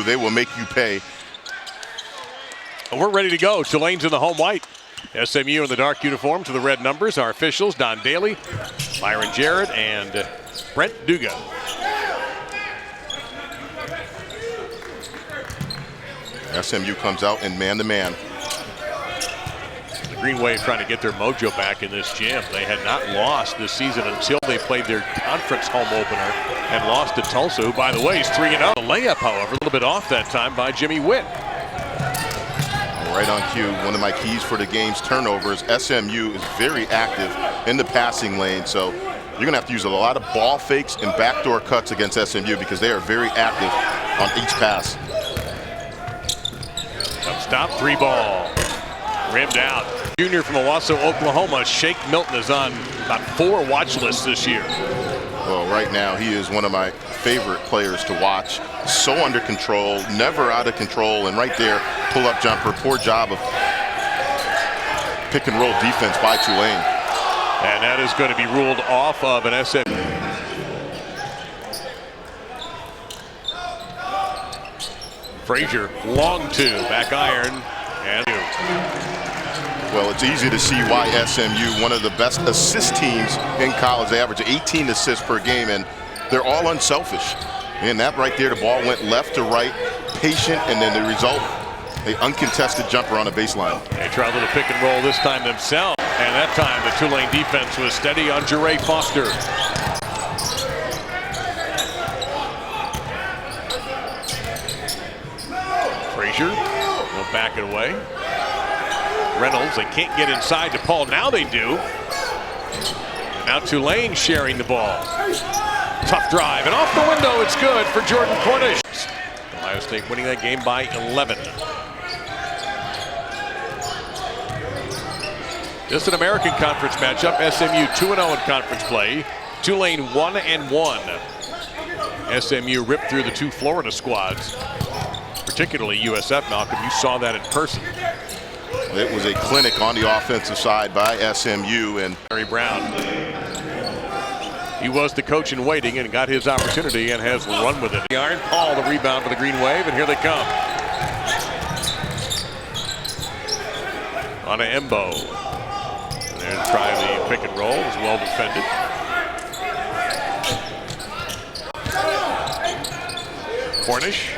they will make you pay. We're ready to go. Tulane's in the home white. SMU in the dark uniform to the red numbers. Our officials, Don Daly, Byron Jarrett, and Brent Duga. SMU comes out in man-to-man. The Green Wave trying to get their mojo back in this gym. They had not lost this season until they played their conference home opener and lost to Tulsa, who, by the way, is 3-0. The layup, however, a little bit off that time by Jimmy Witt. Right on cue, one of my keys for the game's turnovers. SMU is very active in the passing lane, so you're going to have to use a lot of ball fakes and backdoor cuts against SMU because they are very active on each pass. Up stop, 3-ball. Rimmed out. Junior from Owasso, Oklahoma, Shake Milton is on about 4 watch lists this year. Well, right now he is one of my favorite players to watch. So under control, never out of control, and right there, pull-up jumper. Poor job of pick-and-roll defense by Tulane. And that is going to be ruled off of an SMU. Frazier, long 2, back iron, and 2. Well, it's easy to see why SMU, one of the best assist teams in college. They average 18 assists per game, and they're all unselfish. And that right there, the ball went left to right, patient, and then the result, an uncontested jumper on the baseline. They tried a little pick and roll this time themselves, and that time the Tulane defense was steady on Jeray Foster. Frazier will back it away. Reynolds, they can't get inside to Paul. Now they do. Now Tulane sharing the ball. Tough drive, and off the window, it's good for Jordan Cornish. Ohio State winning that game by 11. This is an American Conference matchup. SMU 2-0 in conference play. Tulane 1-1. SMU ripped through the 2 Florida squads, particularly USF. Malcolm, you saw that in person. It was a clinic on the offensive side by SMU, and Larry Brown. He was the coach in waiting and got his opportunity and has run with it. The Iron Paul, the rebound for the Green Wave, and here they come. On an Embo. And then try the pick and roll. It was well defended. Cornish.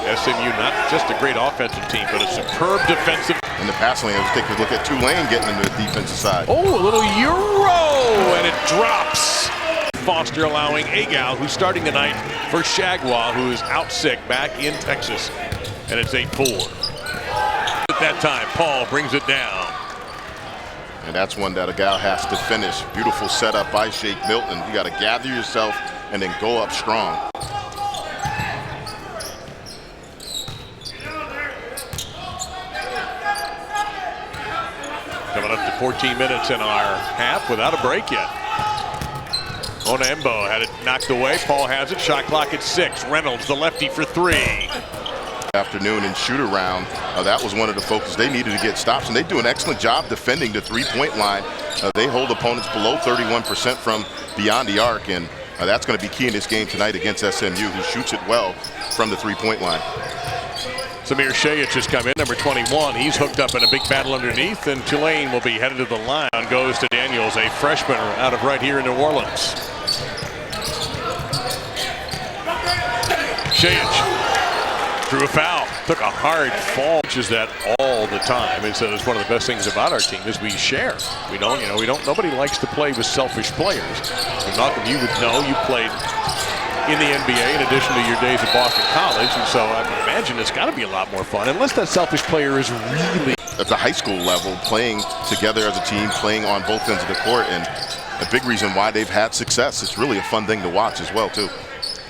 SMU not just a great offensive team, but a superb defensive. In the passing lane, let's take a look at Tulane getting into the defensive side. Oh, a little Euro, and it drops. Foster allowing Agau, who's starting tonight for Shagwa, who is out sick back in Texas, and it's 8-4. At that time, Paul brings it down. And that's one that Agau has to finish. Beautiful setup by Shake Milton. You got to gather yourself and then go up strong. Coming up to 14 minutes in our half without a break yet. Onaembo had it knocked away. Paul has it. Shot clock at 6. Reynolds, the lefty, for 3. Afternoon and shoot around. That was one of the focus. They needed to get stops, and they do an excellent job defending the 3-point line. They hold opponents below 31% from beyond the arc, and that's going to be key in this game tonight against SMU, who shoots it well from the 3-point line. Samir Shayich has come in, number 21. He's hooked up in a big battle underneath, and Tulane will be headed to the line. Goes to Daniels, a freshman out of right here in New Orleans. Shayich drew a foul, took a hard fall, which is that all the time. And so it's one of the best things about our team is we share. Nobody likes to play with selfish players. And Malcolm, you would know, you played in the NBA in addition to your days at Boston College, and so I imagine it's got to be a lot more fun, unless that selfish player is really at the high school level, playing together as a team, playing on both ends of the court, and a big reason why they've had success. It's really a fun thing to watch as well, too.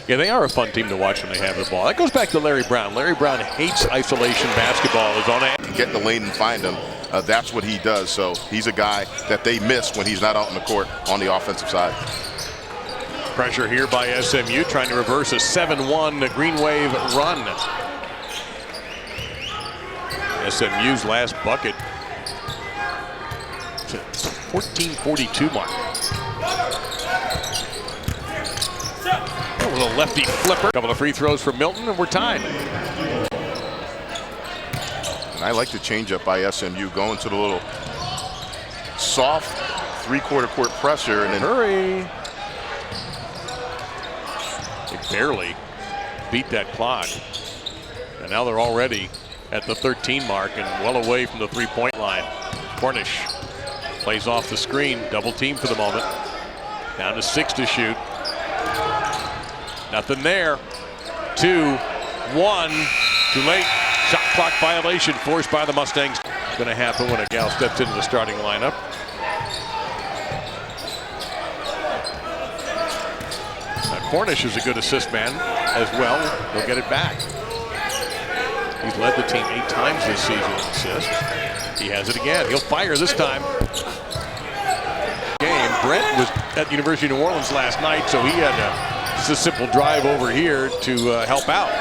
Yeah, they are a fun team to watch when they have the ball. That goes back to Larry Brown. Larry Brown hates isolation basketball. Is on it. Get in the lane and find him. That's what he does. So he's a guy that they miss when he's not out on the court on the offensive side. Pressure here by SMU, trying to reverse a 7-1 Green Wave run. SMU's last bucket to 14:42 mark. A little lefty flipper. Couple of free throws for Milton, and we're tied. And I like the changeup by SMU, going to the little soft three-quarter court pressure and then hurry. They barely beat that clock. And now they're already at the 13 mark and well away from the three-point line. Cornish plays off the screen, double team for the moment. Down to 6 to shoot. Nothing there. 2, 1, too late. Shot clock violation forced by the Mustangs. Going to happen when Agau steps into the starting lineup. Now Cornish is a good assist man as well. He'll get it back. He's led the team 8 times this season in assists. He has it again. He'll fire this time. Game. Brent was at the University of New Orleans last night, so he had just a simple drive over here to help out.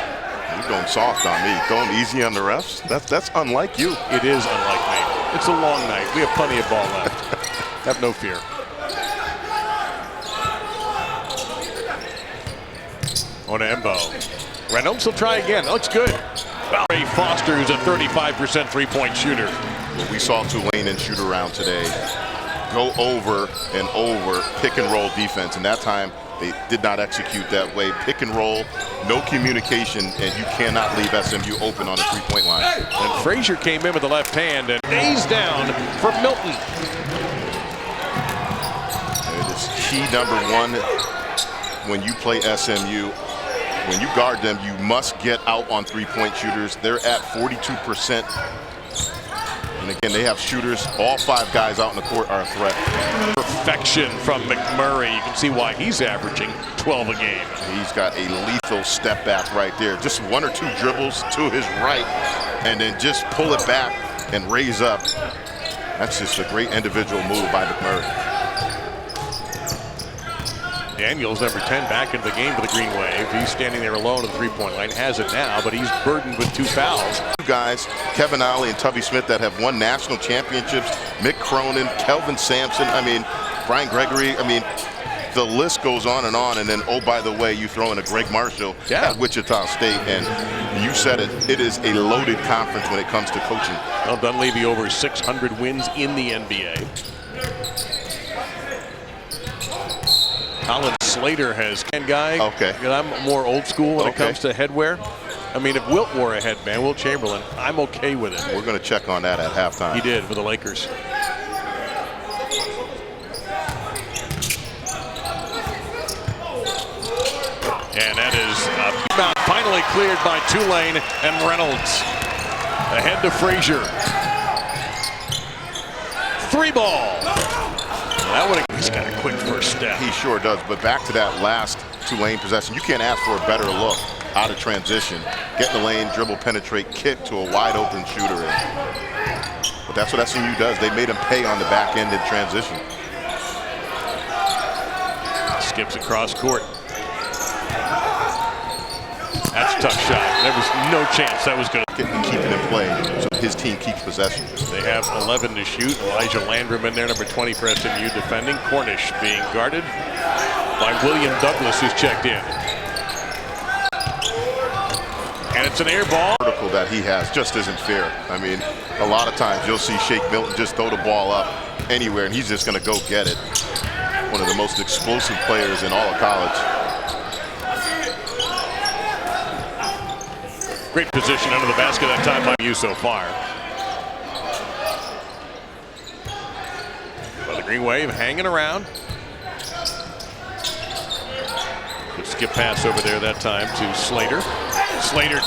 You're going soft on me, going easy on the refs. That's unlike you. It is unlike me. It's a long night. We have plenty of ball left. Have no fear. Onembo. Reynolds will try again. Oh, it's good. Ray Foster, who's a 35% three-point shooter. Well, we saw Tulane in shoot around today go over and over pick and roll defense, and that time they did not execute that way. Pick and roll, no communication, and you cannot leave SMU open on the three-point line. And Frazier came in with the left hand and A's down for Milton. It is key number 1 when you play SMU. When you guard them, you must get out on three-point shooters. They're at 42%. And again, they have shooters. All 5 guys out in the court are a threat. Perfection from McMurray. You can see why he's averaging 12 a game. He's got a lethal step back right there. Just 1 or 2 dribbles to his right, and then just pull it back and raise up. That's just a great individual move by McMurray. Daniels, number 10, back into the game for the Green Wave. He's standing there alone at the three-point line. Has it now, but he's burdened with 2 fouls. 2 guys, Kevin Ollie and Tubby Smith, that have won national championships. Mick Cronin, Kelvin Sampson, Brian Gregory. The list goes on. And then, oh, by the way, you throw in a Greg Marshall at Wichita State. And you said it, it is a loaded conference when it comes to coaching. Well, Dunleavy over 600 wins in the NBA. Colin Slater has 10 guy. Okay. I'm more old school when it comes to headwear. If Wilt wore a headband, Wilt Chamberlain, I'm okay with it. We're going to check on that at halftime. He did for the Lakers. And that is a rebound finally cleared by Tulane and Reynolds. Ahead to Frazier. 3 ball. He's got a quick first step. He sure does, but back to that last Tulane possession. You can't ask for a better look out of transition. Get in the lane, dribble, penetrate, kick to a wide open shooter. But that's what SMU does. They made him pay on the back end in transition. Skips across court. That's a tough shot. There was no chance that was going to keep it in play, so his team keeps possession. They have 11 to shoot. Elijah Landrum in there, number 20 for SMU defending. Cornish being guarded by William Douglas, who's checked in. And it's an air ball. The vertical that he has just isn't fair. A lot of times you'll see Shake Milton just throw the ball up anywhere, and he's just going to go get it. One of the most explosive players in all of college. Great position under the basket that time by you so far. But the Green Wave hanging around. Good skip pass over there that time to Slater. Slater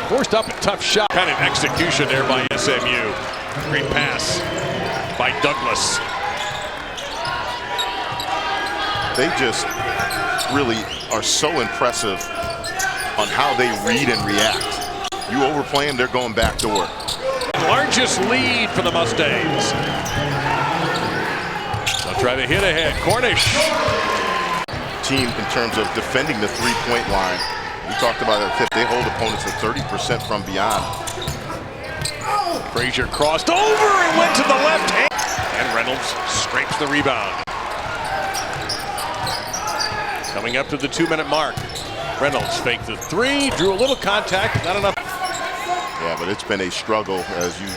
forced up a tough shot. Kind of execution there by SMU. Great pass by Douglas. They just really are so impressive on how they read and react. You overplay them, they're going back to work. Largest lead for the Mustangs. They'll try to hit ahead. Cornish. Team in terms of defending the three-point line. We talked about it. They hold opponents at 30% from beyond. Frazier crossed over and went to the left hand. And Reynolds scrapes the rebound. Coming up to the 2-minute mark. Reynolds faked the three, drew a little contact, not enough. Yeah, but it's been a struggle as you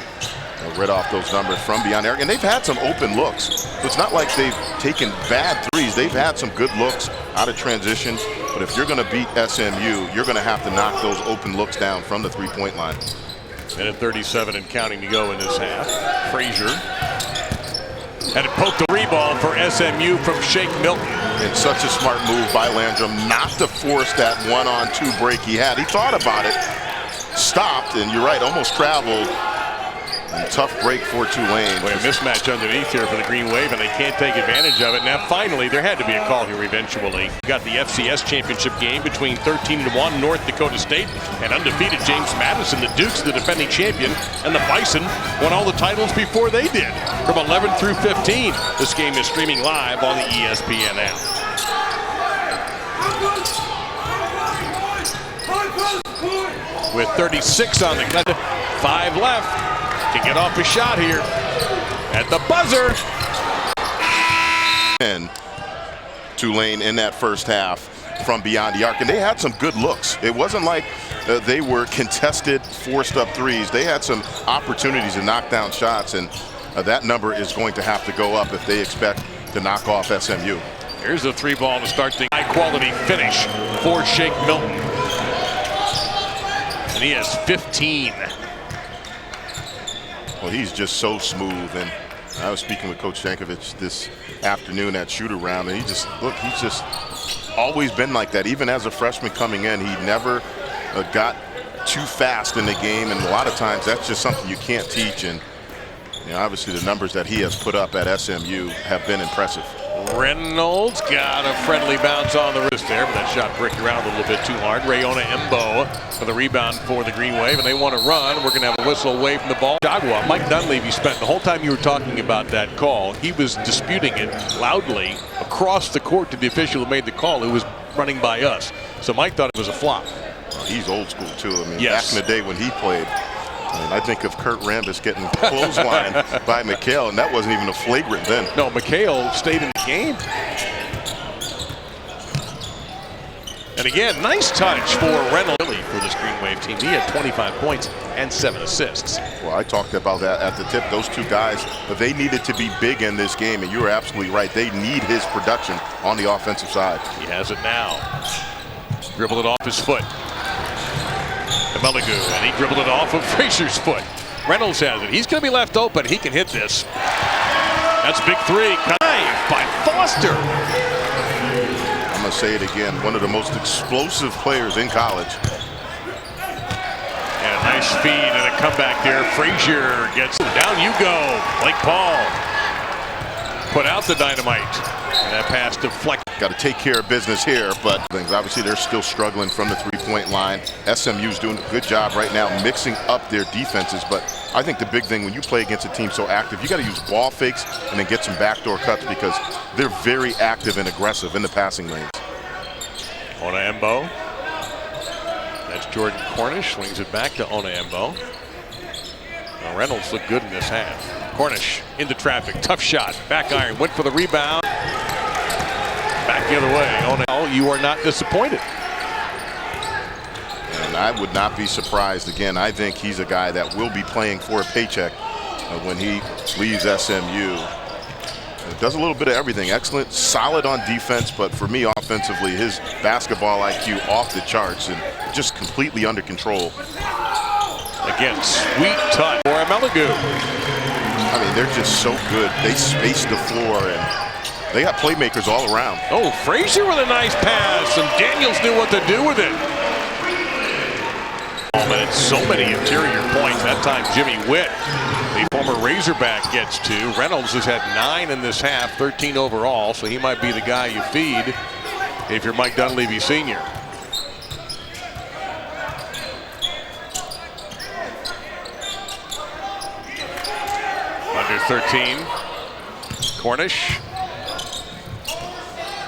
read off those numbers from beyond the arc. And they've had some open looks. So it's not like they've taken bad threes. They've had some good looks out of transition. But if you're going to beat SMU, you're going to have to knock those open looks down from the three-point line. Minute 37 and counting to go in this half. Frazier had to poke the rebound for SMU from Shake Milton. And such a smart move by Landrum not to force that 1-on-2 break he had. He thought about it, stopped, and you're right, almost traveled. And tough break for Tulane. Boy, a mismatch underneath here for the Green Wave, and they can't take advantage of it. Now, finally, there had to be a call here eventually. We got the FCS championship game between 13-1 North Dakota State and undefeated James Madison. The Dukes, the defending champion, and the Bison won all the titles before they did. From 11 through 15, this game is streaming live on the ESPN app. With 36 on the clock, 5 left. Can get off a shot here at the buzzer. And Tulane in that first half from beyond the arc, and they had some good looks. It wasn't like they were contested, forced up threes. They had some opportunities to knock down shots, and that number is going to have to go up if they expect to knock off SMU. Here's the 3-ball to start the high-quality finish for Shake Milton. And he has 15. Well, he's just so smooth, and I was speaking with Coach Jankovic this afternoon at shoot-around, and he's just always been like that. Even as a freshman coming in, he never got too fast in the game, and a lot of times that's just something you can't teach. And obviously the numbers that he has put up at SMU have been impressive. Reynolds got a friendly bounce on the wrist there, but that shot bricked around a little bit too hard. Rayona Embo for the rebound for the Green Wave, and they want to run. We're going to have a whistle away from the ball. Agau, Mike Dunleavy spent the whole time you were talking about that call, he was disputing it loudly across the court to the official who made the call, who was running by us. So Mike thought it was a flop. He's old school too. I mean, yes. Back in the day when he played, I think of Kurt Rambis getting clotheslined by McHale, and that wasn't even a flagrant then. No, McHale stayed in the game. And again, nice touch for Reynolds for this Green Wave team. He had 25 points and 7 assists. Well, I talked about that at the tip. Those two guys, they needed to be big in this game, and you were absolutely right. They need his production on the offensive side. He has it now. Dribbled it off his foot. Melligu, and he dribbled it off of Frazier's foot. Reynolds has it. He's going to be left open. He can hit this. That's a big three. Dive by Foster. I'm going to say it again. One of the most explosive players in college. And a nice feed and a comeback there. Frazier gets it. Down you go. Blake Paul put out the dynamite. And that pass deflected. Got to take care of business here, but obviously they're still struggling from the three-point line. SMU's doing a good job right now mixing up their defenses, but I think the big thing when you play against a team so active, you got to use ball fakes and then get some backdoor cuts because they're very active and aggressive in the passing lanes. Ona Embo. That's Jordan Cornish. Swings it back to Ona Embo. Now Reynolds looked good in this half. Cornish into traffic. Tough shot. Back iron. Went for the rebound. Back the other way. Ona, you are not disappointed. And I would not be surprised. Again, I think he's a guy that will be playing for a paycheck when he leaves SMU. Does a little bit of everything. Excellent, solid on defense, but for me offensively, his basketball IQ off the charts and just completely under control. Again, sweet touch for Melligu. I mean, they're just so good. They space the floor, and they got playmakers all around. Oh, Frazier with a nice pass, and Daniels knew what to do with it. Oh, man, it's so many interior points. That time, Jimmy Witt, the former Razorback, gets 2. Reynolds has had 9 in this half, 13 overall, so he might be the guy you feed if you're Mike Dunleavy Sr. Under 13, Cornish.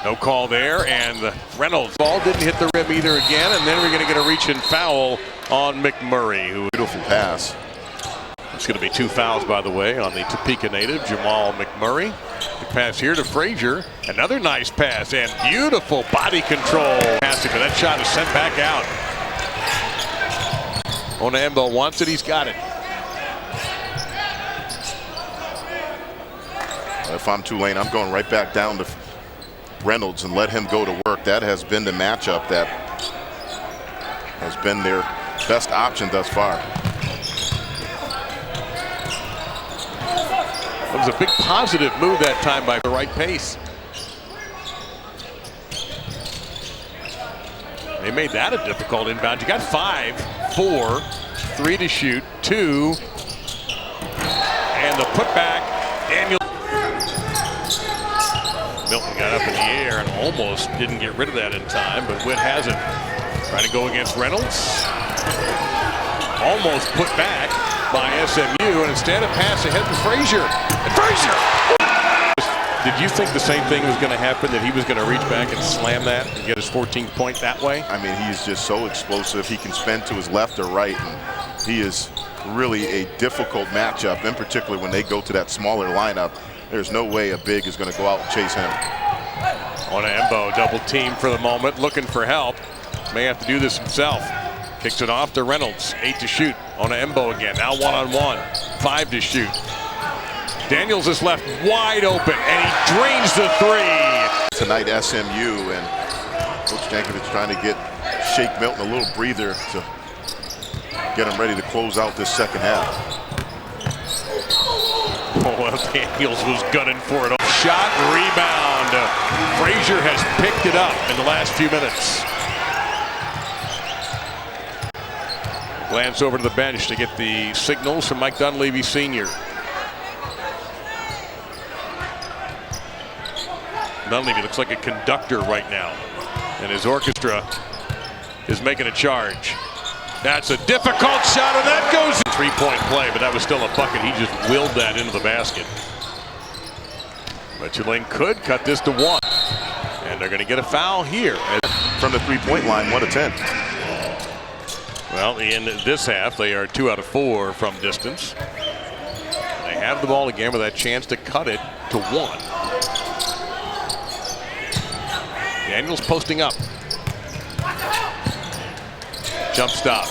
No call there, and Reynolds' ball didn't hit the rim either again, and then we're going to get a reach and foul on McMurray. Beautiful pass. It's going to be 2 fouls, by the way, on the Topeka native, Jamal McMurray. The pass here to Frazier. Another nice pass and beautiful body control. Fantastic, but that shot is sent back out. Onaembo wants it, he's got it. If I'm Tulane, I'm going right back down to Reynolds and let him go to work. That has been the matchup that has been their best option thus far. It was a big positive move that time by the right pace. They made that a difficult inbound. You got 5, 4, 3 to shoot, 2, and the putback. Daniel Milton got up in the air and almost didn't get rid of that in time, but Witt has it. Trying to go against Reynolds. Almost put back by SMU, and instead a pass ahead to Frazier. And Frazier! Did you think the same thing was going to happen, that he was going to reach back and slam that and get his 14th point that way? I mean, he's just so explosive. He can spin to his left or right, and he is really a difficult matchup, in particular when they go to that smaller lineup. There's no way a big is going to go out and chase him. Onaembo double team for the moment, looking for help. May have to do this himself. Kicks it off to Reynolds. 8 to shoot. Onaembo again. Now 1-on-1. 5 to shoot. Daniels is left wide open, and he drains the 3. Tonight, SMU, and Coach Jankovic trying to get Shake Milton a little breather to get him ready to close out this second half. Oh, well, Daniels was gunning for it. Shot, rebound. Frazier has picked it up in the last few minutes. Glance over to the bench to get the signals from Mike Dunleavy Sr. Dunleavy looks like a conductor right now, and his orchestra is making a charge. That's a difficult shot, and that goes. 3-point play, but that was still a bucket. He just willed that into the basket. But Tulane could cut this to 1, and they're going to get a foul here. From the 3-point line, 1 of 10. Well, in this half, they are 2 out of 4 from distance. They have the ball again with that chance to cut it to 1. Daniels posting up. Jump stop.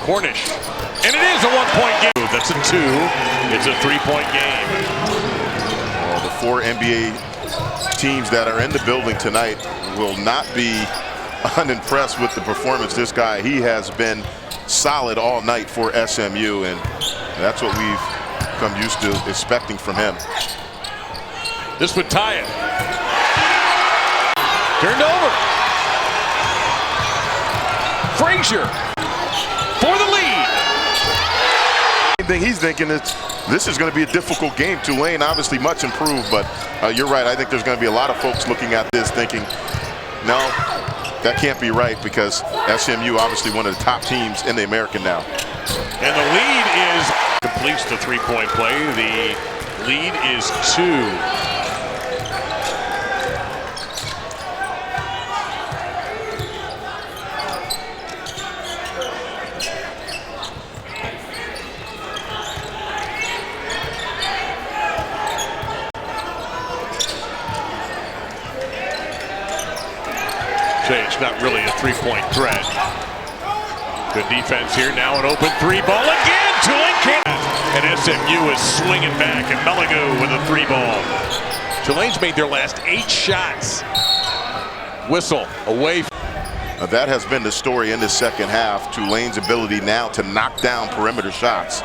Cornish. And it is a 1-point game. That's a 2. It's a 3-point game. Well, the 4 NBA teams that are in the building tonight will not be unimpressed with the performance. This guy, he has been solid all night for SMU, and that's what we've come used to expecting from him. This would tie it. Turned over. Frazier for the lead. Same thing he's thinking is this is going to be a difficult game. Tulane obviously much improved, but you're right. I think there's going to be a lot of folks looking at this thinking, no, that can't be right, because SMU obviously one of the top teams in the American now. And the lead is completes the 3-point play. The lead is 2. It's not really a 3-point threat. Good defense here. Now an open 3 ball again. Tulane can't. And SMU is swinging back. And Meligu with a 3 ball. Tulane's made their last 8 shots. Whistle away. That has been the story in the second half. Tulane's ability now to knock down perimeter shots.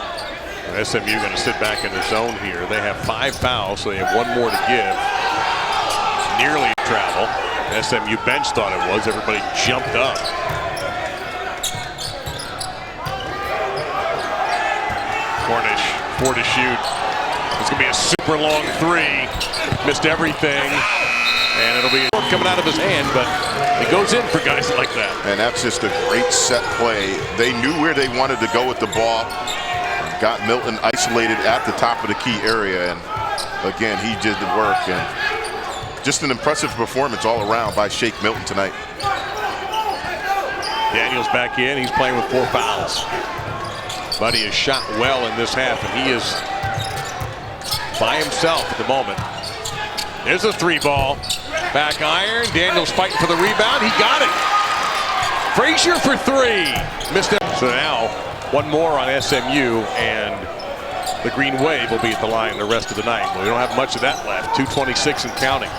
And SMU going to sit back in the zone here. They have 5 fouls, so they have 1 more to give. Nearly travel. SMU bench thought it was. Everybody jumped up. Cornish, 4 to shoot. It's going to be a super long 3. Missed everything. And it'll be coming out of his hand, but it goes in for guys like that. And that's just a great set play. They knew where they wanted to go with the ball. Got Milton isolated at the top of the key area. And again, he did the work. And just an impressive performance all around by Shake Milton tonight. Daniels back in. He's playing with 4 fouls. But he has shot well in this half, and he is by himself at the moment. There's a 3-ball. Back iron. Daniels fighting for the rebound. He got it. Frazier for 3. Missed it. So now, one more on SMU, and the Green Wave will be at the line the rest of the night. Well, we don't have much of that left. 2:26 and counting.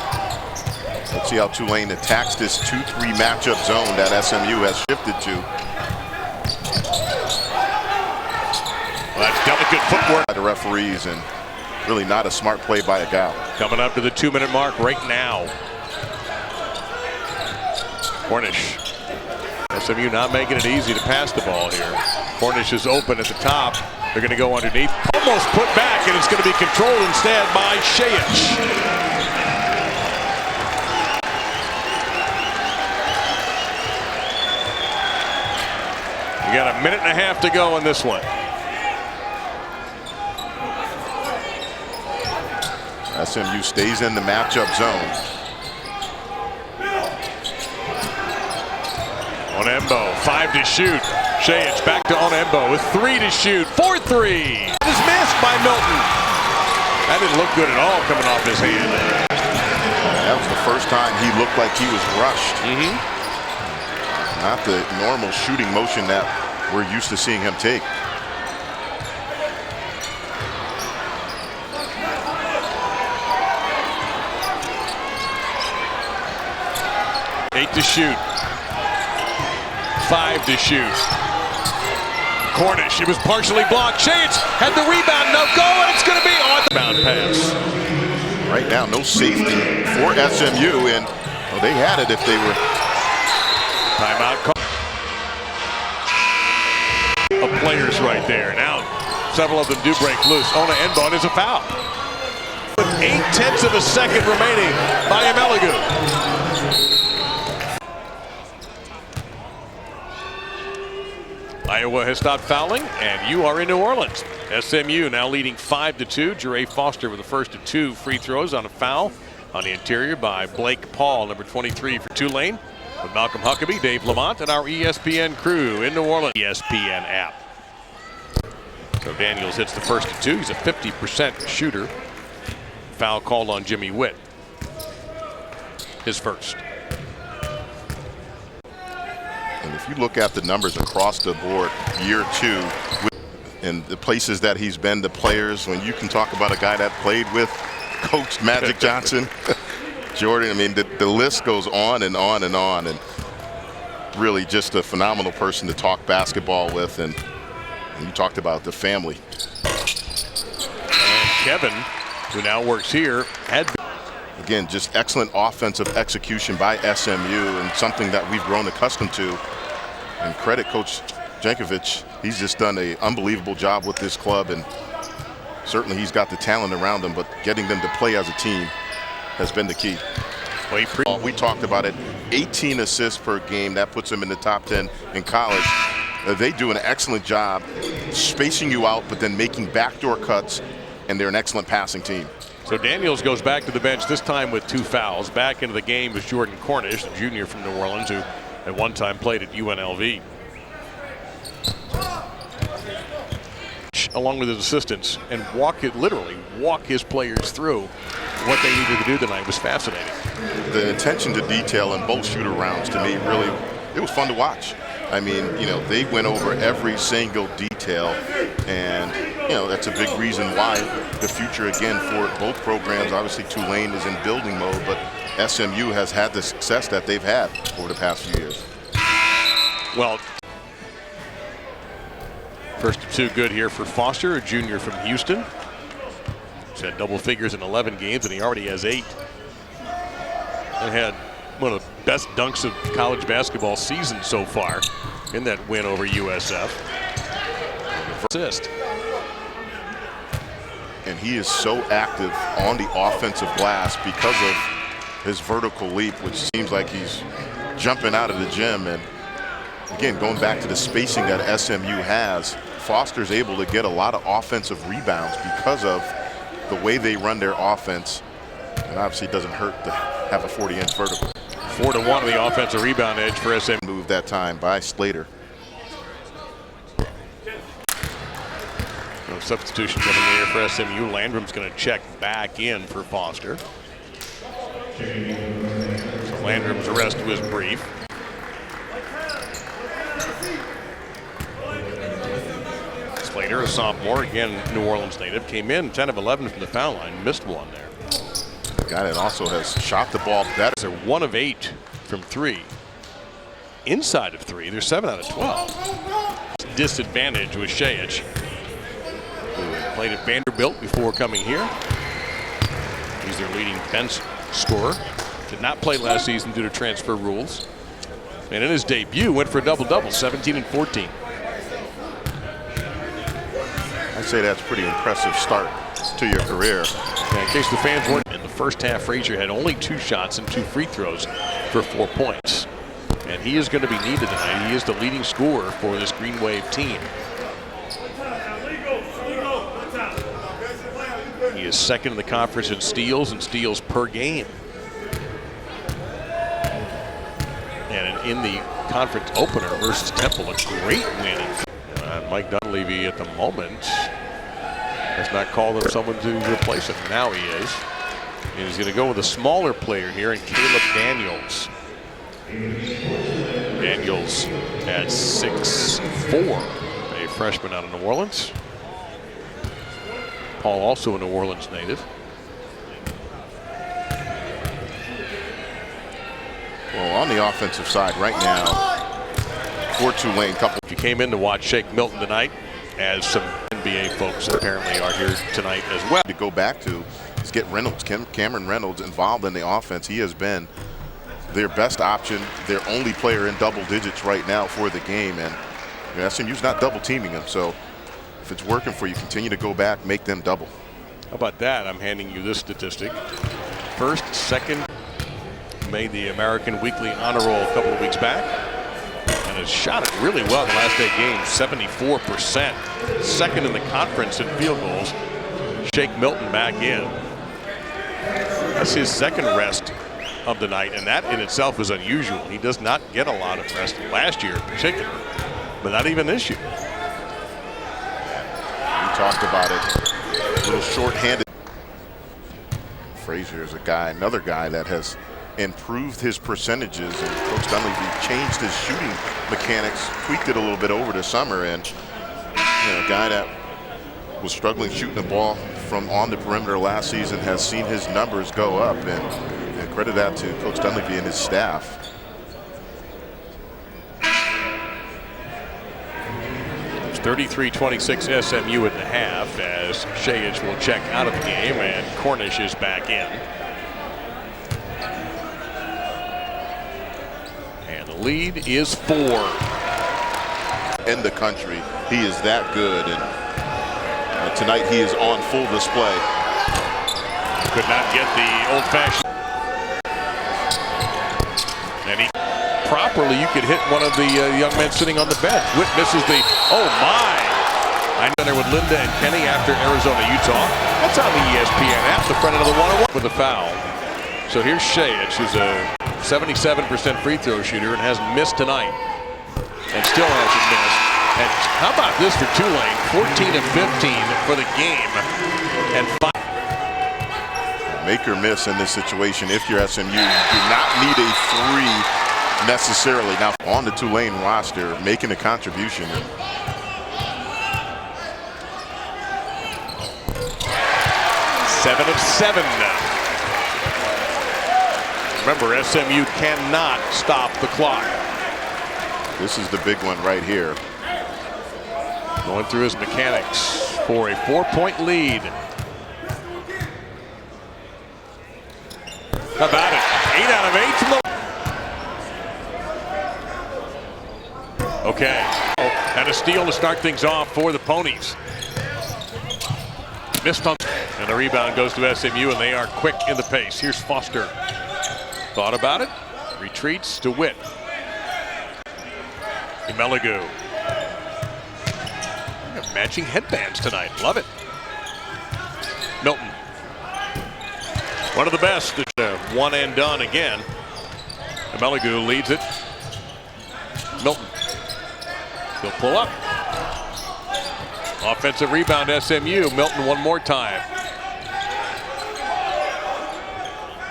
Let's see how Tulane attacks this 2-3 matchup zone that SMU has shifted to. Well, that's delicate footwork By the referees, and really not a smart play by Agau. coming up to the 2-minute mark right now. Cornish. SMU not making it easy to pass the ball here. Cornish is open at the top. They're going to go underneath. Almost put back, and it's going to be controlled instead by Shayich. You got a minute and a half to go in this one. SMU stays in the matchup zone. Onembo, 5 to shoot. Shayich back to Onembo with 3 to shoot. 4-3. It is missed by Milton. That didn't look good at all coming off his hand. That was the first time he looked like he was rushed. Not the normal shooting motion that we're used to seeing him take. Eight to shoot. 5 to shoot. Cornish, it was partially blocked. Shayich had the rebound, no go, and it's going to be on the bound pass. Right now, no safety for SMU, and well, they had it if they were. Timeout call. Of players right there. Now, several of them do break loose. Onembo, and is a foul. With 0.8 of a second remaining by Ameligu. Iowa has stopped fouling, and you are in New Orleans. SMU now leading 5-2. Jure Foster with the first of 2 free throws on a foul on the interior by Blake Paul, number 23 for Tulane. With Malcolm Huckabee, Dave Lamont, and our ESPN crew in New Orleans. ESPN app. So Daniels hits the first of 2. He's a 50% shooter. Foul called on Jimmy Witt. His first. And if you look at the numbers across the board, year 2, and the places that he's been, the players, when you can talk about a guy that played with Coach Magic Johnson, Jordan, I mean, the list goes on and on and on, and really just a phenomenal person to talk basketball with, and you talked about the family. And Kevin, who now works here, had again, just excellent offensive execution by SMU, and something that we've grown accustomed to. And credit Coach Jankovic, he's just done an unbelievable job with this club, and certainly he's got the talent around him, but getting them to play as a team has been the key. We talked about it, 18 assists per game. That puts them in the top 10 in college. They do an excellent job spacing you out, but then making backdoor cuts, and they're an excellent passing team. So Daniels goes back to the bench, this time with 2 fouls. Back into the game is Jordan Cornish, the junior from New Orleans, who at one time played at UNLV. Along with his assistants, and literally walk his players through what they needed to do tonight was fascinating. The attention to detail in both shooter rounds, to me, really, it was fun to watch. I mean, you know, they went over every single detail, and, you know, that's a big reason why the future, again, for both programs, obviously Tulane is in building mode, but SMU has had the success that they've had over the past few years. Well, first of 2 good here for Foster, a junior from Houston. He's had double figures in 11 games, and he already has 8. And had one of the best dunks of college basketball season so far in that win over USF. Assist. And he is so active on the offensive glass because of his vertical leap, which seems like he's jumping out of the gym. And again, going back to the spacing that SMU has, Foster's able to get a lot of offensive rebounds because of the way they run their offense. And obviously it doesn't hurt to have a 40-inch vertical. 4-1 on the offensive rebound edge for SMU. Move that time by Slater. No substitution coming in here for SMU. Landrum's going to check back in for Foster. So Landrum's arrest was brief. Slater, a sophomore, again New Orleans native, came in 10 of 11 from the foul line, missed one there. Guy that also has shot the ball better. They're 1 of 8 from 3. Inside of 3, they're 7 out of 12. Disadvantage with Shayich, who played at Vanderbilt before coming here. He's their leading bench scorer. Did not play last season due to transfer rules. And in his debut, went for a double-double, 17 and 14. I'd say that's a pretty impressive start to your career. In case the fans weren't, in the first half, Frazier had only 2 shots and 2 free throws for 4 points. And he is going to be needed tonight. He is the leading scorer for this Green Wave team. He is second in the conference in steals and steals per game. And in the conference opener versus Temple, a great win. Mike Dunleavy at the moment has not called him someone to replace him. Now he is. And he's going to go with a smaller player here in Caleb Daniels. Daniels at 6'4", a freshman out of New Orleans. Paul also a New Orleans native. Well, on the offensive side right now, for Tulane, If you came in to watch Shake Milton tonight, as some NBA folks apparently are here tonight as well. To go back to is get Reynolds, Cameron Reynolds involved in the offense. He has been their best option, their only player in double digits right now for the game, and SMU's not double teaming him. So if it's working for you, continue to go back, make them double. How about that? I'm handing you this statistic. First, second, made the American Weekly Honor Roll a couple of weeks back, and has shot it really well in the last 8 games, 74%. Second in the conference in field goals. Shake Milton back in. That's his second rest of the night, and that in itself is unusual. He does not get a lot of rest last year in particular, but not even this year. We talked about it, a little short-handed. Frazier is another guy that has improved his percentages, and Coach Dunleavy changed his shooting mechanics, tweaked it a little bit over the summer, and a guy that was struggling shooting the ball from on the perimeter last season has seen his numbers go up, and credit that to Coach Dunleavy and his staff. It's 33-26 SMU at the half, as Shayich will check out of the game and Cornish is back in. And the lead is 4. In the country, he is that good, and tonight he is on full display. Could not get the old-fashioned. And he properly, you could hit one of the young men sitting on the bench. Witt misses the, oh my! I'm there with Linda and Kenny after Arizona, Utah. That's on the ESPN app, the front end of the 101 with the foul. So here's Shayich, who's a 77% free throw shooter and hasn't missed tonight. And still hasn't missed. And how about this for Tulane? 14 of 15 for the game. And 5. Make or miss in this situation. If you're SMU, you do not need a 3 necessarily. Now on the Tulane roster, making a contribution. 7 of 7 now. Remember, SMU cannot stop the clock. This is the big one right here. Going through his mechanics for a 4-point lead. How about it? 8 out of 8 from the... Okay. And a steal to start things off for the Ponies. Missed on... And the rebound goes to SMU, and they are quick in the pace. Here's Foster. Thought about it. Retreats to Witt. Meligu. Matching headbands tonight. Love it. Milton. One of the best. One and done again. Meligu leads it. Milton. He'll pull up. Offensive rebound, SMU. Milton one more time.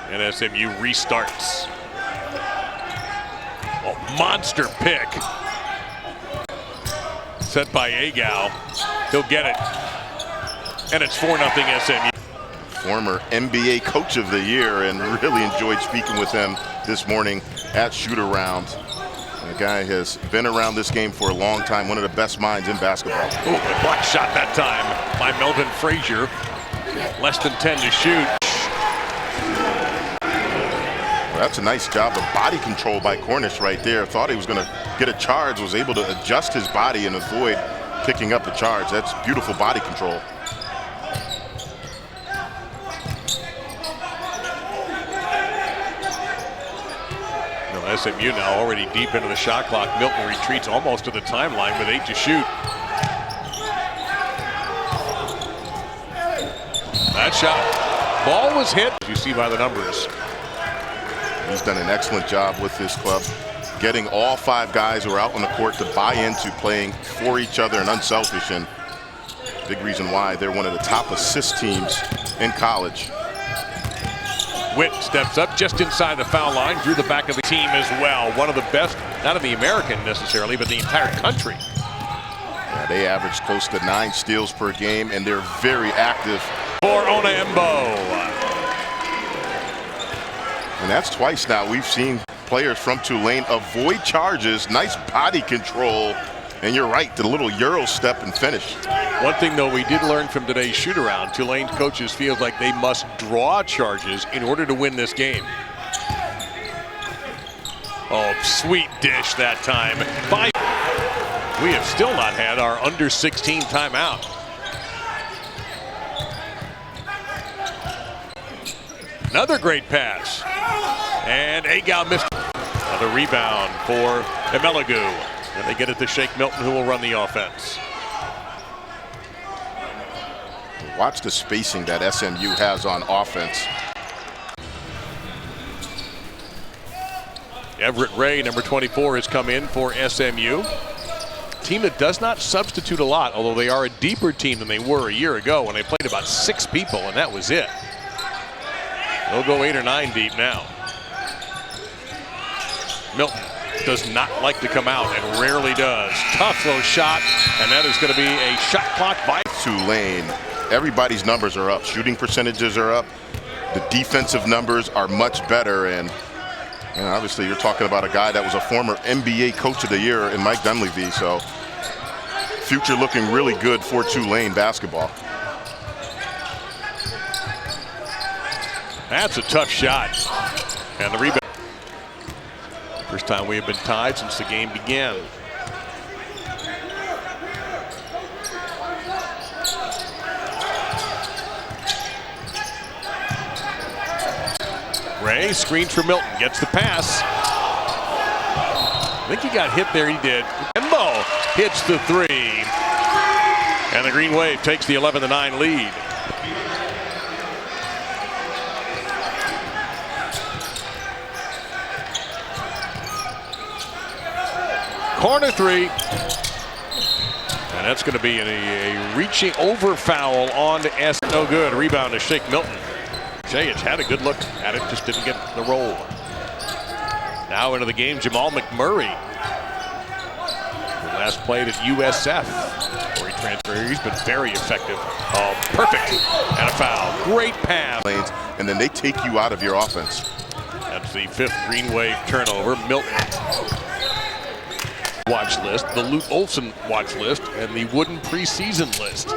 And SMU restarts. A monster pick. Set by Agau. He'll get it. And it's 4-0 SMU. Former NBA Coach of the Year, and really enjoyed speaking with him this morning at shoot-around. The guy has been around this game for a long time, one of the best minds in basketball. Ooh, a block shot that time by Melvin Frazier. Less than 10 to shoot. Well, that's a nice job of body control by Cornish right there. Thought he was going to get a charge, was able to adjust his body and avoid picking up the charge. That's beautiful body control. SMU now already deep into the shot clock. Milton retreats almost to the timeline with 8 to shoot. That shot, ball was hit, as you see by the numbers. He's done an excellent job with this club, getting all 5 guys who are out on the court to buy into playing for each other and unselfish, and big reason why they're one of the top assist teams in college. Witt steps up just inside the foul line, drew the back of the team as well. One of the best, not in the American necessarily, but the entire country. Yeah, they average close to 9 steals per game, and they're very active. For Onaembo. And that's twice now we've seen players from Tulane avoid charges, nice body control, and you're right, the little Euro step and finish. One thing, though, we did learn from today's shoot-around, Tulane's coaches feel like they must draw charges in order to win this game. Oh, sweet dish that time. We have still not had our under 16 timeout. Another great pass. And Agau missed. Another rebound for Meligu. And they get it to Shake Milton, who will run the offense. Watch the spacing that SMU has on offense. Everett Ray, number 24, has come in for SMU. Team that does not substitute a lot, although they are a deeper team than they were a year ago when they played about 6 people, and that was it. They'll go 8 or 9 deep now. Milton does not like to come out and rarely does. Tough low shot, and that is going to be a shot clock by Tulane. Everybody's numbers are up. Shooting percentages are up. The defensive numbers are much better. And obviously you're talking about a guy that was a former NBA Coach of the Year in Mike Dunleavy. So future looking really good for Tulane basketball. That's a tough shot. And the rebound. First time we have been tied since the game began. Ray screens for Milton, gets the pass. I think he got hit there, he did. Embo hits the 3. And the Green Wave takes the 11-9 lead. Corner 3. And that's going to be a reaching over foul on to S. No good. Rebound to Shake Milton. Shayich had a good look at it, just didn't get the roll. Now into the game, Jamal McMurray. Who last played at USF before he transferred. He's been very effective. Oh, perfect. And a foul. Great pass. And then they take you out of your offense. That's the 5th Green Wave turnover. Milton watch list, the Luke Olson watch list, and the Wooden preseason list.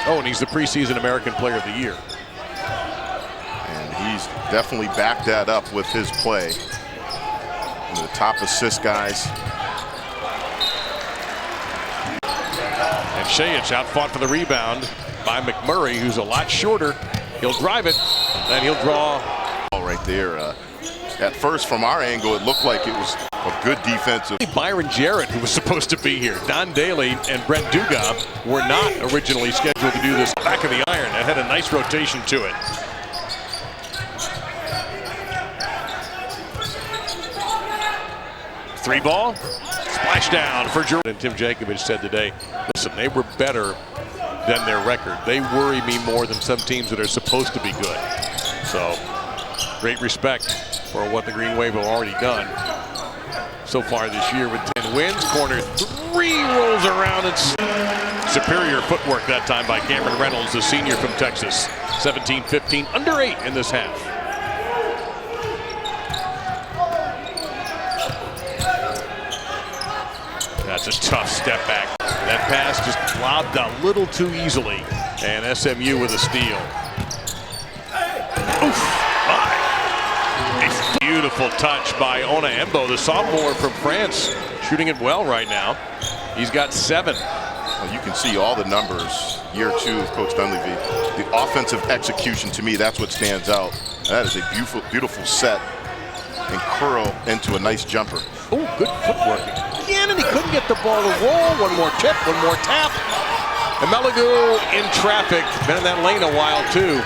Oh, and he's the preseason American Player of the Year. And he's definitely backed that up with his play. One of the top assist guys. And Shayich out fought for the rebound by McMurray, who's a lot shorter. He'll drive it, then he'll draw. Right there. At first, from our angle, it looked like it was a good defensive. Byron Jarrett, who was supposed to be here. Don Daly and Brent Duga were not originally scheduled to do this back of the iron. That had a nice rotation to it. Three ball, splash down for Jerome. And Tim Jankovich said today, listen, they were better than their record. They worry me more than some teams that are supposed to be good. So, great respect for what the Green Wave have already done so far this year with 10 wins. Corner three rolls around. It's superior footwork that time by Cameron Reynolds, the senior from Texas. 17-15, under 8 in this half. That's a tough step back. That pass just lobbed a little too easily. And SMU with a steal. Oof, my. A beautiful touch by Ona Embo, the sophomore from France, shooting it well right now. He's got 7. Well, you can see all the numbers, year 2 of Coach Dunleavy. The offensive execution, to me, that's what stands out. That is a beautiful, beautiful set and curl into a nice jumper. Oh, good footwork again, and he couldn't get the ball to roll. One more tip, one more tap. And Meligu in traffic. Been in that lane a while, too.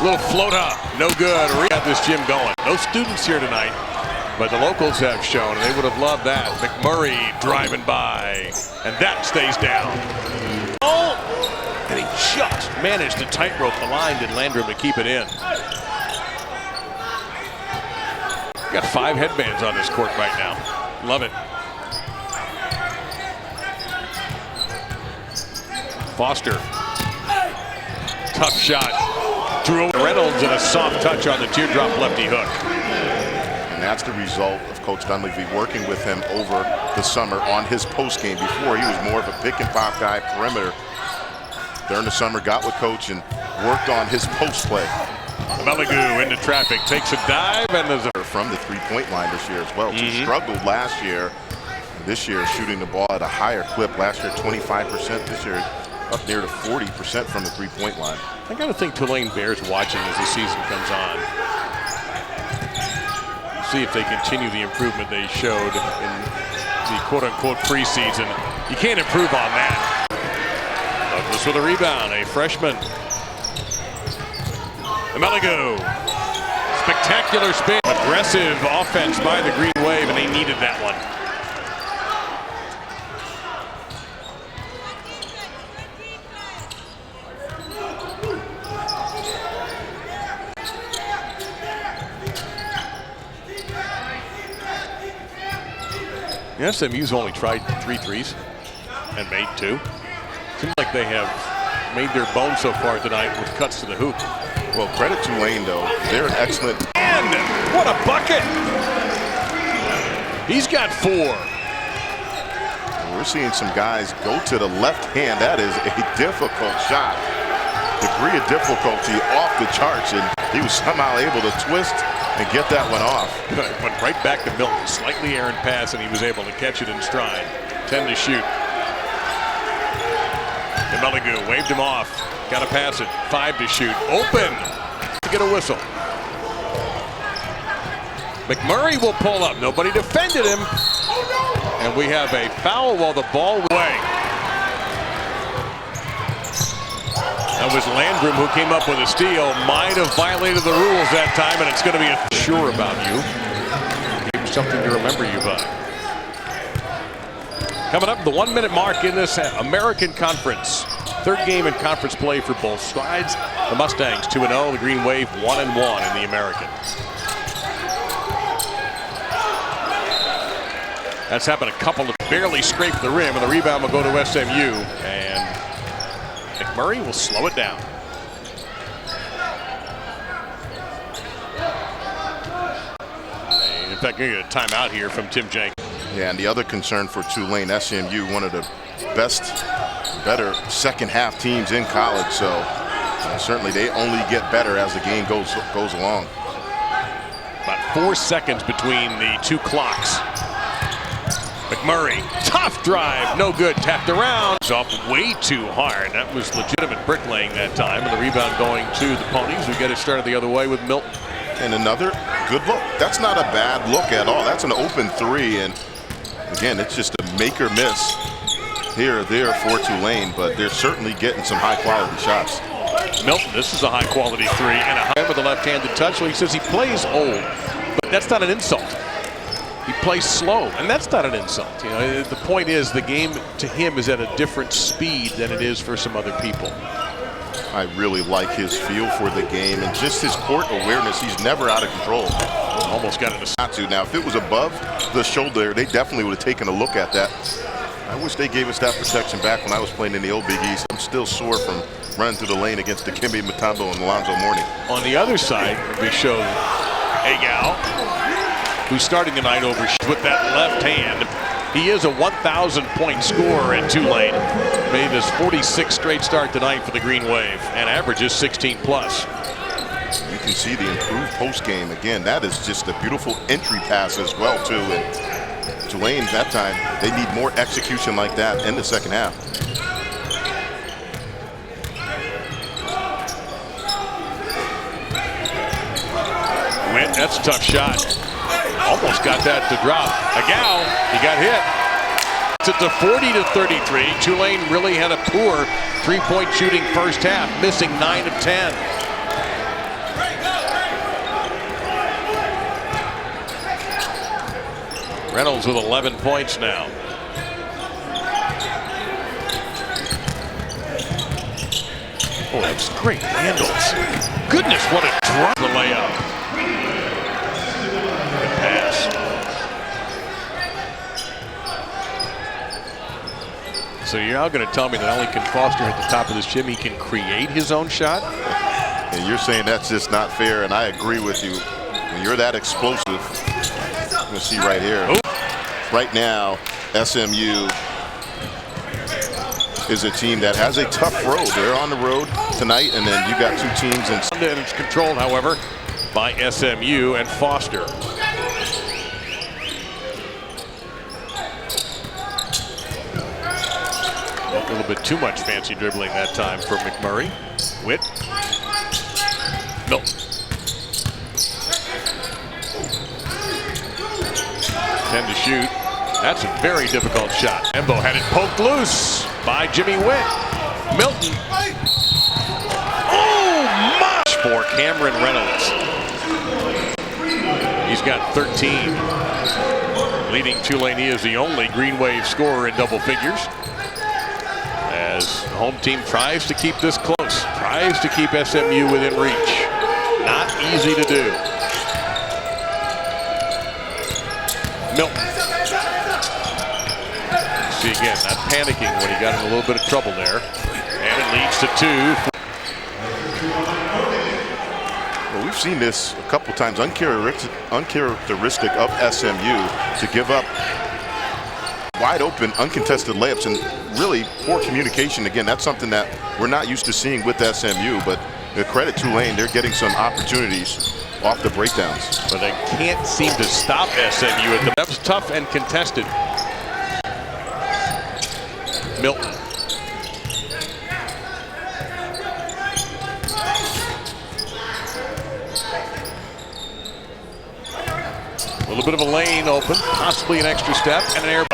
Little float up, no good. We got this gym going. No students here tonight, but the locals have shown, and they would have loved that. McMurray driving by, and that stays down. Oh, and he just managed to tightrope the line, did Landrum, to keep it in. Got 5 headbands on this court right now. Love it. Foster. Tough shot. Drew Reynolds and a soft touch on the teardrop lefty hook. And that's the result of Coach Dunleavy working with him over the summer on his post game. Before, he was more of a pick and pop guy, perimeter. During the summer, got with Coach and worked on his post play. Meligu into traffic, takes a dive, and there's a from the three-point line this year as well. So struggled last year. This year, shooting the ball at a higher clip. Last year, 25%. This year, up near to 40% from the three-point line. I got to think Tulane bears watching as the season comes on. See if they continue the improvement they showed in the quote-unquote preseason. You can't improve on that. Douglas with a rebound, a freshman. Meligu. Spectacular spin. Aggressive offense by the Green Wave, and they needed that one. Yeah, SMU's only tried 3 threes and made 2. Seems like they have made their bones so far tonight with cuts to the hoop. Well, credit Tulane, though. They're an excellent. And what a bucket! He's got 4. We're seeing some guys go to the left hand. That is a difficult shot. Degree of difficulty off the charts, and he was somehow able to twist and get that one off. Went right back to Milton. Slightly errant pass, and he was able to catch it in stride. 10 to shoot. And Meligu waved him off. Got to pass it. 5 to shoot. Open to get a whistle. McMurray will pull up. Nobody defended him. And we have a foul while the ball away. That was Landrum who came up with a steal. Might have violated the rules that time, and it's going to be sure about you. Give him something to remember you by. Coming up, the 1-minute mark in this American Conference. 3rd game in conference play for both sides. The Mustangs 2-0, the Green Wave 1-1 in the American. That's happened a couple of barely scraped the rim, and the rebound will go to SMU, and McMurray will slow it down. In fact, going to get a timeout here from Tim Jank. Yeah, and the other concern for Tulane, SMU, one of the better second half teams in college, so certainly they only get better as the game goes along. About 4 seconds between the 2 clocks. McMurray, tough drive, no good, tapped around. It's off way too hard. That was legitimate bricklaying that time, and the rebound going to the Ponies, who get it started the other way with Milton. And another good look. That's not a bad look at all. That's an open 3, and again, it's just a make or miss here or there for Tulane, but they're certainly getting some high-quality shots. Milton, this is a high-quality 3, and a high with a left-handed touch. So he says he plays old, but that's not an insult. He plays slow, and that's not an insult. You know, the point is the game to him is at a different speed than it is for some other people. I really like his feel for the game and just his court awareness. He's never out of control. Almost got it. Not to. Now, if it was above the shoulder, they definitely would have taken a look at that. I wish they gave us that protection back when I was playing in the old Big East. I'm still sore from running through the lane against Dikembe Mutombo and Alonzo Mourning. On the other side, we show Agau, who's starting tonight over with that left hand. He is a 1,000-point scorer at Tulane. Made his 46th straight start tonight for the Green Wave and averages 16+. You can see the improved post game. Again, that is just a beautiful entry pass as well, too. And Tulane, that time, they need more execution like that in the second half. That's a tough shot. Almost got that to drop. Agau, he got hit. It's a 40-33. Tulane really had a poor three-point shooting first half, missing 9 of 10. Reynolds with 11 points now. Oh, that's great handles. Goodness, what a drop the layup. Good pass. So you're now going to tell me that only can Foster at the top of this gym, he can create his own shot? And you're saying that's just not fair, and I agree with you. When you're that explosive, you're going to see right here. Ooh. Right now, SMU is a team that has a tough road. They're on the road tonight, and then you got two teams in. And it's controlled, however, by SMU and Foster. A little bit too much fancy dribbling that time for McMurray. Witt. Milton. 10 to shoot. That's a very difficult shot. Embo had it poked loose by Jimmy Witt. Milton. Oh, much for Cameron Reynolds. He's got 13. Leading Tulane, he is the only Green Wave scorer in double figures. As the home team tries to keep this close, tries to keep SMU within reach. Not easy to do. Milton. See again, not panicking when he got in a little bit of trouble there. And it leads to 2. Well, we've seen this a couple times, uncharacteristic of SMU to give up wide open, uncontested layups and really poor communication. Again, that's something that we're not used to seeing with SMU, but credit Tulane, they're getting some opportunities off the breakdowns. But they can't seem to stop SMU. That was tough and contested. Milton. A little bit of a lane open, possibly an extra step, and an air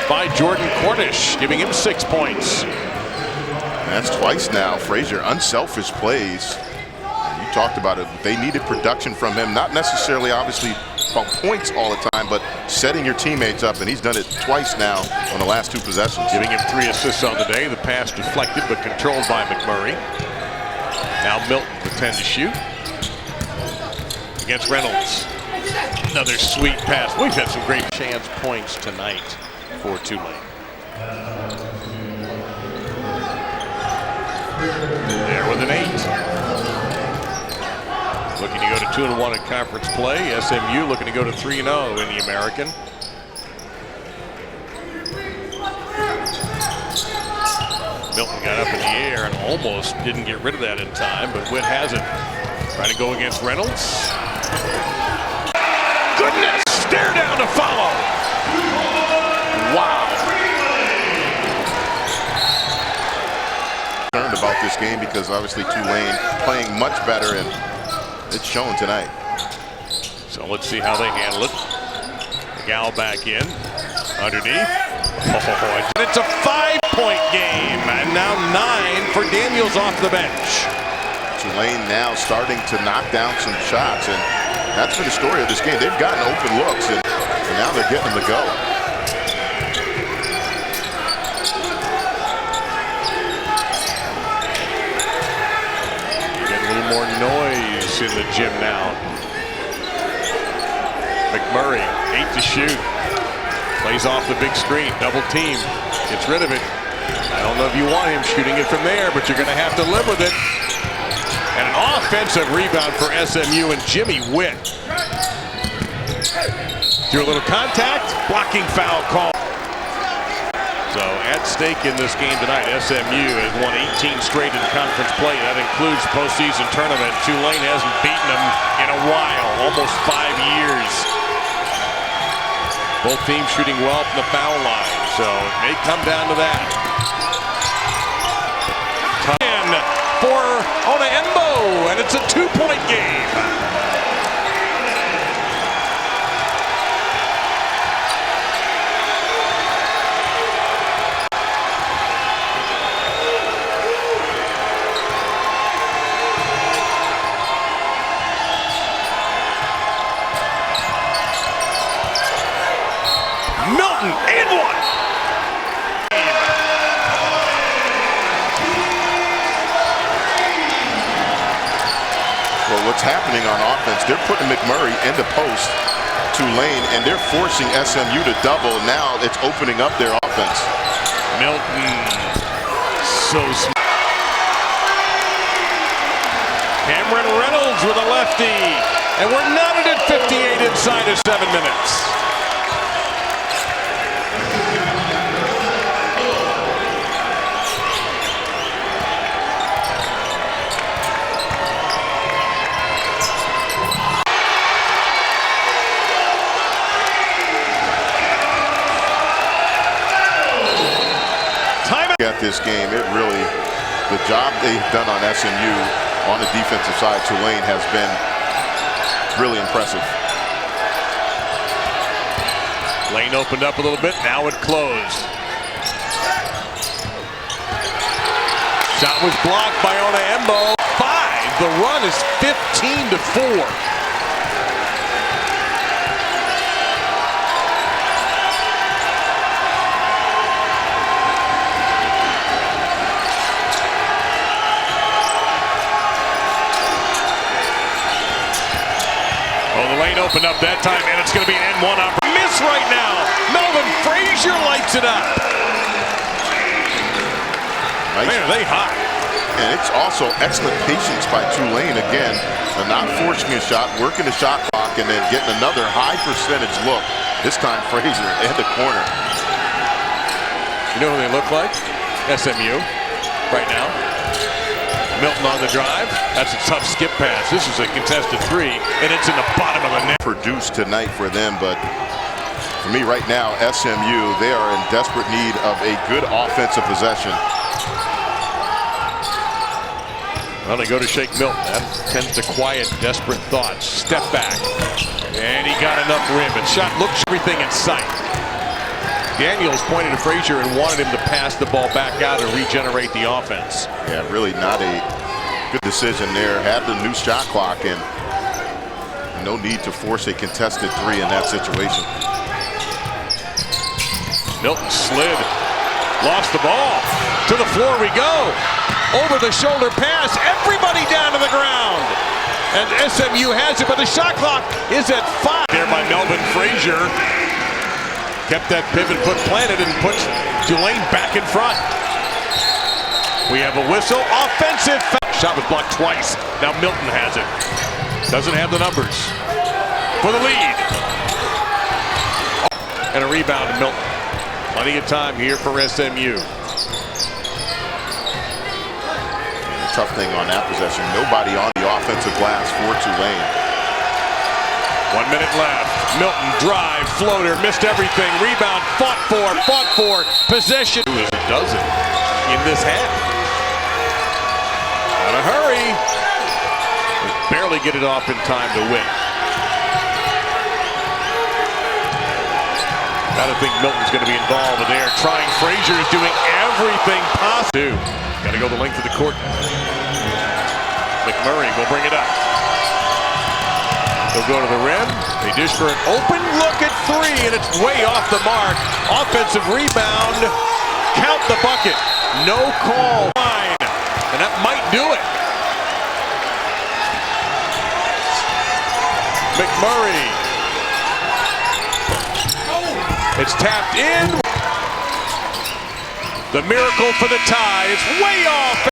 by Jordan Cornish, giving him 6 points. That's twice now. Frazier, unselfish plays. You talked about it. They needed production from him, not necessarily obviously about points all the time, but setting your teammates up, and he's done it twice now on the last 2 possessions. Giving him 3 assists on the day. The pass deflected but controlled by McMurray. Now Milton with 10 to shoot. Against Reynolds. Another sweet pass. We've had some great chance points tonight for Tulane. There with an 8. Looking to go to 2-1 in conference play. SMU looking to go to 3-0 in the American. Milton got up in the air and almost didn't get rid of that in time, but Witt has it. Trying to go against Reynolds. Goodness! Stare down to follow. Wow. Concerned about this game because obviously Tulane playing much better, and it's shown tonight. So let's see how they handle it. Agau back in. Underneath. Oh, it's a 5-point game. And now 9 for Daniels off the bench. Tulane now starting to knock down some shots, and that's been the story of this game. They've gotten open looks, and And now they're getting them to go. You get a little more noise in the gym now. McMurray, 8 to shoot. Plays off the big screen, double team, gets rid of it. I don't know if you want him shooting it from there, but you're going to have to live with it. And an offensive rebound for SMU and Jimmy Witt. Through a little contact, blocking foul call. So at stake in this game tonight, SMU has won 18 straight in conference play. That includes postseason tournament. Tulane hasn't beaten them in a while, almost 5 years. Both teams shooting well from the foul line, so it may come down to that. For Onaembo, and it's a 2-point game. Milton and one. Well, what's happening on offense, they're putting McMurray into post, Tulane, and they're forcing SMU to double. Now it's opening up their offense. Milton, so smart. Cameron Reynolds with a lefty, and we're knotted at 58 inside of 7 minutes. At this game, it really, the job they've done on SMU on the defensive side, Tulane, has been really impressive. Lane opened up a little bit, now it closed. Shot was blocked by Onaembo. 5, the run is 15 to 4. Lane opened up that time, and it's going to be an N1 miss right now. Melvin Frazier lights it up. Nice. Man, are they hot. And it's also excellent patience by Tulane again, not forcing a shot, working the shot clock, and then getting another high percentage look. This time Frazier at the corner. You know who they look like? SMU right now. Milton on the drive. That's a tough skip pass. This is a contested 3, and it's in the bottom of the net. Produced tonight for them, but for me right now, SMU, they are in desperate need of a good offensive possession. Well, they go to shake Milton. That tends to quiet desperate thoughts. Step back, and he got enough rim. And shot looks everything in sight. Daniels pointed to Frazier and wanted him to pass the ball back out and regenerate the offense. Yeah, really not a good decision there. Had the new shot clock, and no need to force a contested 3 in that situation. Milton slid, lost the ball. To the floor we go. Over the shoulder pass, everybody down to the ground. And SMU has it, but the shot clock is at 5. There by Melvin Frazier. Kept that pivot foot planted and puts Tulane back in front. We have a whistle. Offensive foul. Shot was blocked twice. Now Milton has it. Doesn't have the numbers. For the lead. And a rebound to Milton. Plenty of time here for SMU. The tough thing on that possession, nobody on the offensive glass for Tulane. 1 minute left. Milton drive, floater, missed everything. Rebound, fought for, possession. It was a dozen in this half. Gotta hurry. Barely get it off in time to win. Gotta think Milton's gonna be involved there. Trying, Frazier is doing everything possible. Gotta go the length of the court. McMurray will bring it up. He'll go to the rim. They dish for an open look at three, and it's way off the mark. Offensive rebound. Count the bucket. No call. And that might do it. McMurray. It's tapped in. The miracle for the tie. It's way off.